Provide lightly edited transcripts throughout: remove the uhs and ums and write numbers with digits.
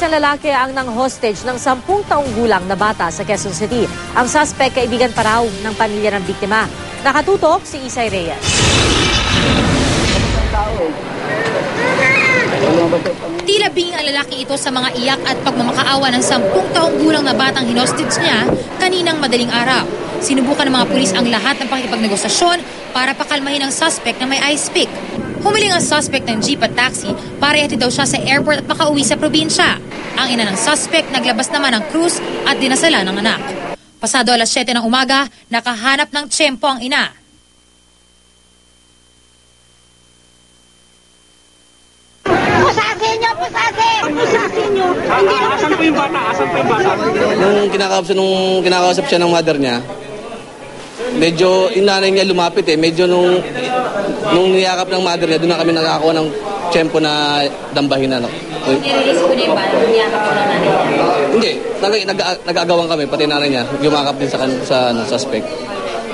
isang lalaki ang nang-hostage ng 10 taong gulang na bata sa Quezon City. Ang suspect, kaibigan pa raw ng pamilya ng biktima. Nakatutok si Isay Reyes. Tila binging ang lalaki ito sa mga iyak at pagmamakaawa ng 10 taong gulang na batang hinostage niya kaninang madaling araw. Sinubukan ng mga pulis ang lahat ng pakikipagnegosasyon para pakalmahin ang suspect na may ice pick. Humiling ang suspect ng jeep at taxi para ihatid daw siya sa airport at makauwi sa probinsya. Ang ina ng suspect naglabas naman ng krus at dinasala ng anak. Pasado alas 7 ng umaga, nakahanap ng tiyempo ang ina. Pusasin nyo! Asan po yung bata? Nung kinakausap siya ng mother niya, medyo yung nanay niya lumapit Medyo nung niyakap ng mother niya, doon na kami nakakakuha ng tiyempo na dambahin na. Nirelease ko niya ba? Niyakap ko ng nanay niya? Hindi, nag-aagawan kami, pati nanay niya, yumakap din sa suspect.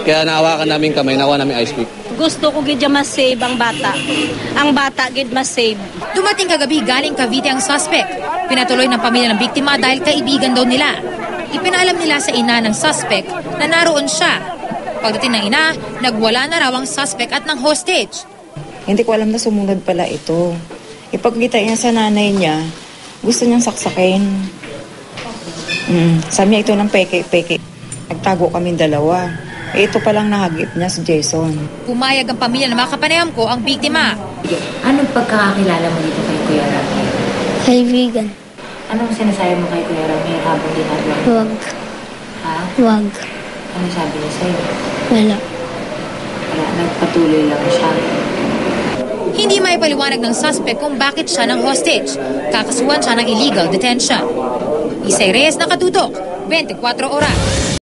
Kaya nahawakan namin kamay, nakuha namin ice pick. Gusto ko gid ma-save ang bata. Ang bata gid ma-save. Dumating kagabi galing Cavite ang suspect. Pinatuloy ng pamilya ng biktima dahil kaibigan daw nila. Ipinaalam nila sa ina ng suspect na naroon siya. Pagdating ng ina, nagwala na raw ang suspect at ng hostage. Hindi ko alam na sumunod pala ito. Ipagkita niya sa nanay niya, gusto niyang saksakin. Sabi niya ito ng peke-peke. Nagtago kaming dalawa. Ito palang nahagip niya si Jason. Pumayag ang pamilya na makapanayam ko ang biktima. Anong pagkakakilala mo dito kay Kuya Rami? Kaibigan. Anong sinasabi mo kay Kuya Rami habang ginagawa? Huwag. Ha? Huwag. Ano sabi niya sa'yo? Wala. Wala, nagpatuloy lang siya. Hindi may paliwanag ng suspect kung bakit siya ng hostage. Kakasuhan siya ng illegal detention. Isay Reyes, nakatutok, 24 oras.